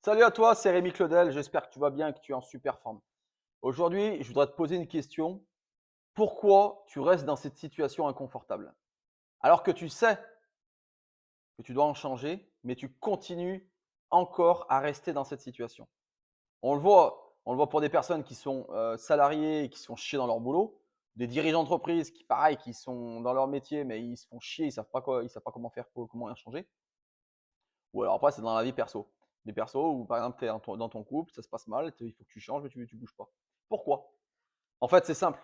Salut à toi, c'est Rémi Claudel. J'espère que tu vas bien et que tu es en super forme. Aujourd'hui, je voudrais te poser une question. Pourquoi tu restes dans cette situation inconfortable? Alors que tu sais que tu dois en changer, mais tu continues encore à rester dans cette situation. On le voit pour des personnes qui sont salariées et qui se font chier dans leur boulot, des dirigeants d'entreprise qui, pareil, qui sont dans leur métier, mais ils se font chier, ils savent pas quoi, ils savent pas comment faire, comment rien changer. Ou alors après, c'est dans la vie perso. Des persos où, par exemple, tu es dans ton couple, ça se passe mal, il faut que tu changes, mais tu bouges pas. Pourquoi? En fait, c'est simple.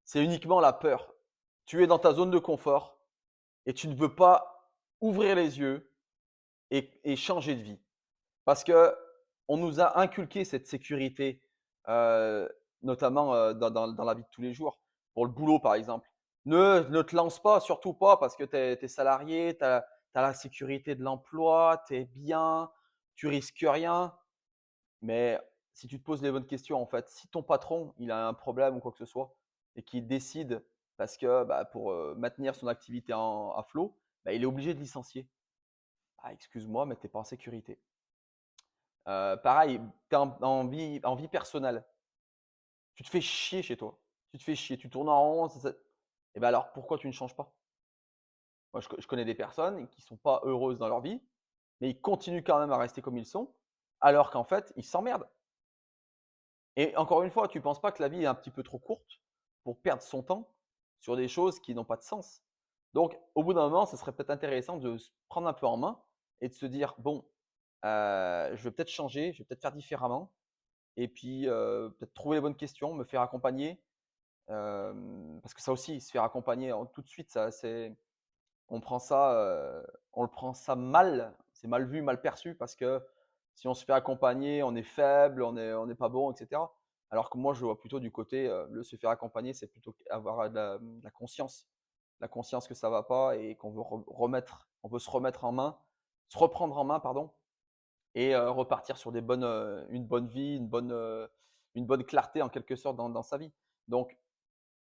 C'est uniquement la peur. Tu es dans ta zone de confort et tu ne veux pas ouvrir les yeux et changer de vie. Parce que on nous a inculqué cette sécurité, heu, notamment, dans la vie de tous les jours. Pour le boulot, par exemple. Ne te lance pas, surtout pas parce que tu es salarié, tu as la sécurité de l'emploi, tu es bien, tu risques rien. Mais si tu te poses les bonnes questions, en fait, si ton patron, il a un problème ou quoi que ce soit et qu'il décide parce que, bah, pour, maintenir son activité à flot, bah, il est obligé de licencier. Ah excuse-moi, mais tu es pas en sécurité. Pareil, tu es en vie personnelle. Tu te fais chier chez toi. Tu te fais chier, tu tournes en rond, ça et ben alors pourquoi tu ne changes pas? Moi, je connais des personnes qui sont pas heureuses dans leur vie, mais ils continuent quand même à rester comme ils sont, alors qu'en fait, ils s'emmerdent. Et encore une fois, tu ne penses pas que la vie est un petit peu trop courte pour perdre son temps sur des choses qui n'ont pas de sens? Donc, au bout d'un moment, ça serait peut-être intéressant de se prendre un peu en main et de se dire: «Bon, je vais peut-être changer, je vais peut-être faire différemment et puis, peut-être trouver les bonnes questions, me faire accompagner». Parce que ça aussi, se faire accompagner en tout de suite, ça c'est on prend ça, on le prend ça mal, c'est mal vu, mal perçu parce que si on se fait accompagner, on est faible, on est pas bon et cetera. Alors que moi, je le vois plutôt du côté, le se faire accompagner, c'est plutôt avoir de la conscience. La conscience que ça va pas et qu'on veut on veut se remettre en main, se reprendre en main, pardon et repartir sur une bonne vie, une bonne clarté en quelque sorte dans sa vie. Donc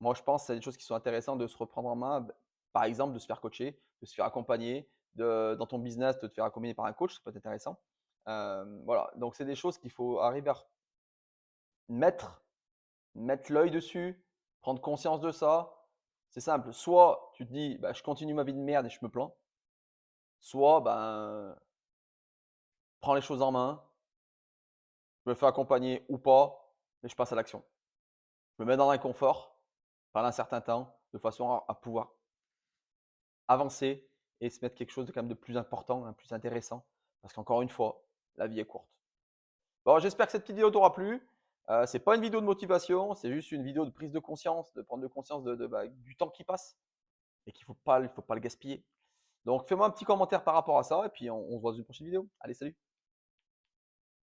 moi, je pense que c'est des choses qui sont intéressantes de se reprendre en main, par exemple, de se faire coacher, de se faire accompagner, dans ton business, de te faire accompagner par un coach, ça peut être intéressant. Voilà, donc c'est des choses qu'il faut arriver à mettre mettre l'œil dessus, prendre conscience de ça. C'est simple, soit tu te dis: «Bah, je continue ma vie de merde et je me plains», soit, ben, prends les choses en main, je me fais accompagner ou pas, mais je passe à l'action. Je me mets dans l'inconfort pendant un certain temps, de façon à pouvoir avancer et se mettre quelque chose de quand même de plus important, hein, plus intéressant. Parce qu'encore une fois, la vie est courte. Bon, j'espère que cette petite vidéo t'aura plu. C'est pas une vidéo de motivation, c'est juste une vidéo de prise de conscience, de prendre de conscience bah, du temps qui passe et qu'il faut pas le gaspiller. Donc fais-moi un petit commentaire par rapport à ça et puis on se voit dans une prochaine vidéo. Allez, salut!